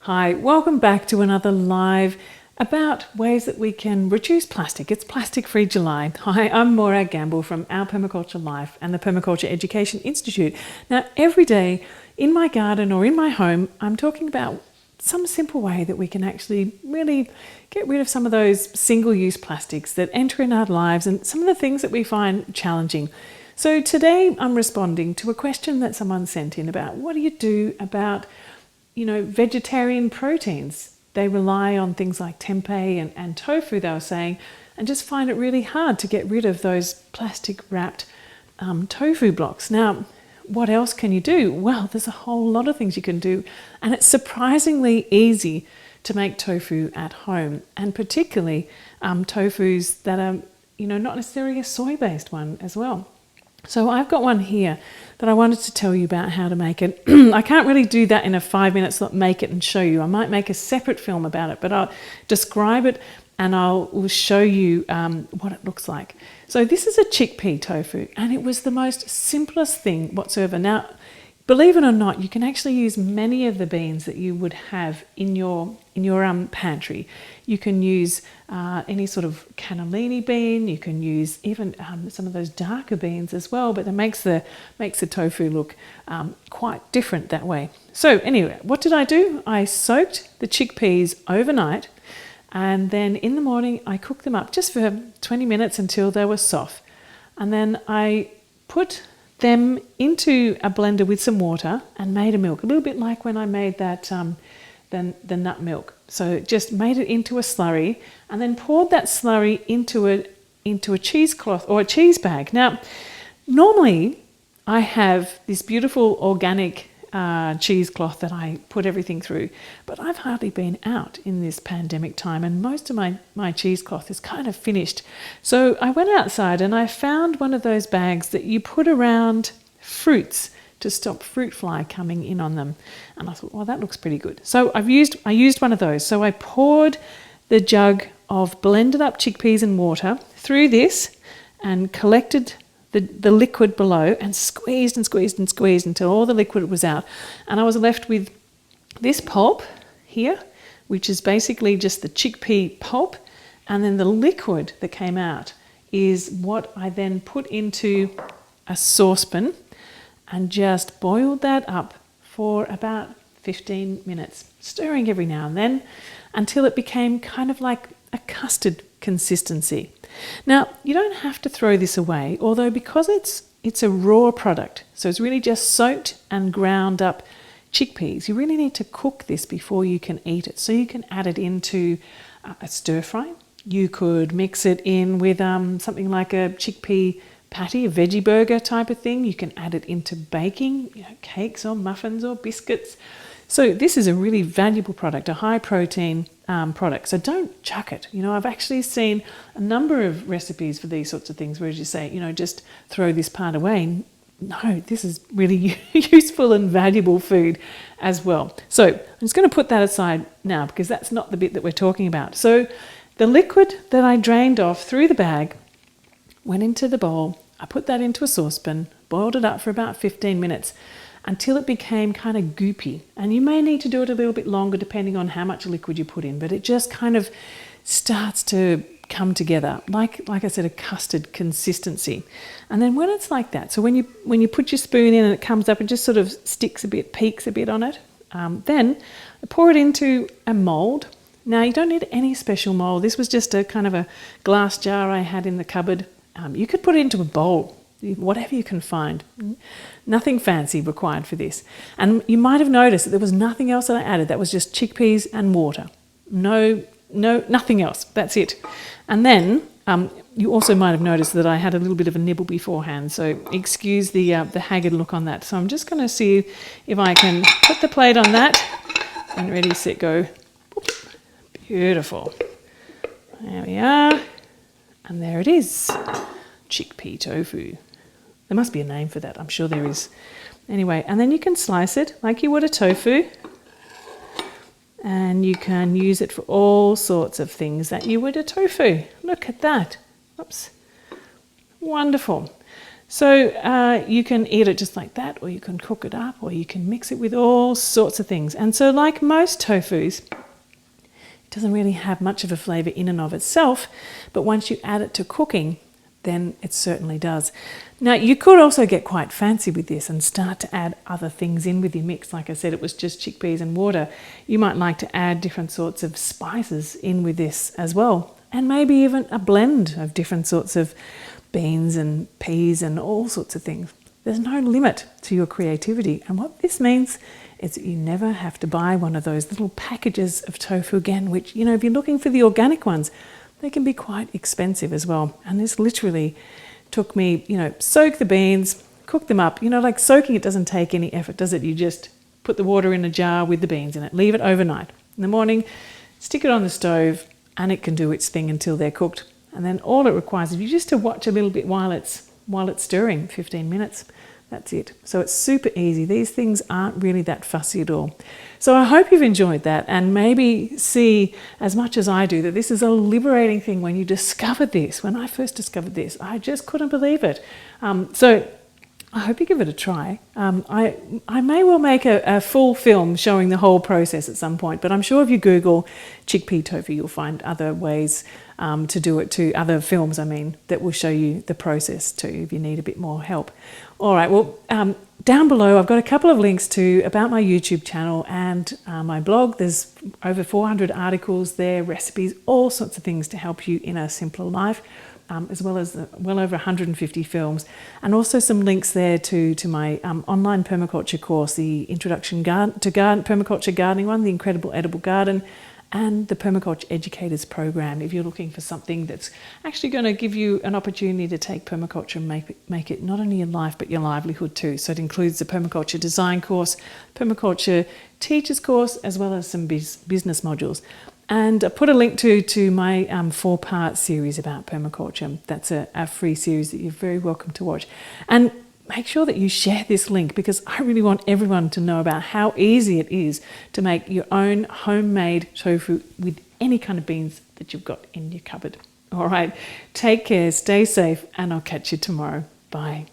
Hi, welcome back to another live about ways that we can reduce plastic. It's Plastic Free July. Hi, I'm Morag Gamble from Our Permaculture Life and the Permaculture Education Institute. Now, every day in my garden or in my home, I'm talking about some simple way that we can actually really get rid of some of those single-use plastics that enter in our lives and some of the things that we find challenging. So today I'm responding to a question that someone sent in about what do you do about vegetarian proteins. They rely on things like tempeh and tofu, they were saying, and just find it really hard to get rid of those plastic wrapped tofu blocks. Now, what else can you do? Well, there's a whole lot of things you can do, and it's surprisingly easy to make tofu at home, and particularly tofus that are, not necessarily a soy-based one as well. So I've got one here that I wanted to tell you about how to make it. I can't really do that in a 5 minutes, make it and show you. I might make a separate film about it, but I'll describe it and will show you what it looks like. So this is a chickpea tofu, and it was the most simplest thing whatsoever. Now, believe it or not, you can actually use many of the beans that you would have in your pantry. You can use any sort of cannellini bean. You can use even some of those darker beans as well, but it makes the tofu look quite different that way. So anyway, what did I do? I soaked the chickpeas overnight, and then in the morning I cooked them up just for 20 minutes until they were soft. And then I put them into a blender with some water and made a milk, a little bit like when I made that the nut milk. So just made it into a slurry and then poured that slurry into a cheesecloth or a cheese bag. Now, normally I have this beautiful organic cheesecloth that I put everything through, but I've hardly been out in this pandemic time, and most of my cheesecloth is kind of finished. So I went outside and I found one of those bags that you put around fruits to stop fruit fly coming in on them. And I thought, well, that looks pretty good. So I used one of those. So I poured the jug of blended up chickpeas and water through this and collected the liquid below and squeezed and squeezed and squeezed until all the liquid was out. And I was left with this pulp here, which is basically just the chickpea pulp. And then the liquid that came out is what I then put into a saucepan and just boiled that up for about 15 minutes, stirring every now and then until it became kind of like a custard consistency. Now, you don't have to throw this away, although because it's a raw product, so it's really just soaked and ground up chickpeas, you really need to cook this before you can eat it. So you can add it into a stir fry. You could mix it in with something like a chickpea patty, a veggie burger type of thing. You can add it into baking, cakes or muffins or biscuits. So this is a really valuable product, a high protein product. So don't chuck it. I've actually seen a number of recipes for these sorts of things where you say, just throw this part away. No, this is really useful and valuable food as well. So I'm just going to put that aside now because that's not the bit that we're talking about. So the liquid that I drained off through the bag went into the bowl. I put that into a saucepan, boiled it up for about 15 minutes until it became kind of goopy. And you may need to do it a little bit longer depending on how much liquid you put in, but it just kind of starts to come together, like I said, a custard consistency. And then when it's like that, so when you put your spoon in and it comes up and just sort of sticks a bit, peaks a bit on it, then I pour it into a mould. Now, you don't need any special mould. This was just a kind of a glass jar I had in the cupboard. You could put it into a bowl, whatever you can find. Nothing fancy required for this. And you might have noticed that there was nothing else that I added. That was just chickpeas and water. No, nothing else. That's it. And then you also might have noticed that I had a little bit of a nibble beforehand. So excuse the haggard look on that. So I'm just going to see if I can put the plate on that. And ready, set, go. Beautiful. There we are. And there it is. Chickpea tofu. There must be a name for that. I'm sure there is. Anyway, and then you can slice it like you would a tofu. And you can use it for all sorts of things that you would a tofu. Look at that. Oops. Wonderful. So you can eat it just like that, or you can cook it up, or you can mix it with all sorts of things. And so like most tofus, it doesn't really have much of a flavour in and of itself, but once you add it to cooking, then it certainly does. Now, you could also get quite fancy with this and start to add other things in with your mix. Like I said, it was just chickpeas and water. You might like to add different sorts of spices in with this as well, and maybe even a blend of different sorts of beans and peas and all sorts of things. There's no limit to your creativity, and what this means is that you never have to buy one of those little packages of tofu again, which, you know, if you're looking for the organic ones, they can be quite expensive as well. And this literally took me, you know, soak the beans, cook them up. You know, like soaking, it doesn't take any effort, does it? You just put the water in a jar with the beans in it, leave it overnight. In the morning, stick it on the stove, and it can do its thing until they're cooked. And then all it requires is you just to watch a little bit while it's stirring, 15 minutes. That's it. So it's super easy. These things aren't really that fussy at all. So I hope you've enjoyed that, and maybe see, as much as I do, that this is a liberating thing when you discovered this. When I first discovered this, I just couldn't believe it. So I hope you give it a try. I may well make a full film showing the whole process at some point, but I'm sure if you Google chickpea tofu, you'll find other ways to do it too, other films, I mean, that will show you the process too, if you need a bit more help. All right, well, down below I've got a couple of links to about my YouTube channel and my blog. There's over 400 articles there, recipes, all sorts of things to help you in a simpler life. As well as well over 150 films, and also some links there to my online permaculture course, the Introduction to Permaculture Gardening one, the Incredible Edible Garden, and the Permaculture Educators Program, if you're looking for something that's actually going to give you an opportunity to take permaculture and make it not only your life but your livelihood too. So it includes the Permaculture Design course, Permaculture Teachers course, as well as some business modules. And I put a link to my 4-part series about permaculture. That's a free series that you're very welcome to watch. And make sure that you share this link, because I really want everyone to know about how easy it is to make your own homemade tofu with any kind of beans that you've got in your cupboard. All right, take care, stay safe, and I'll catch you tomorrow. Bye.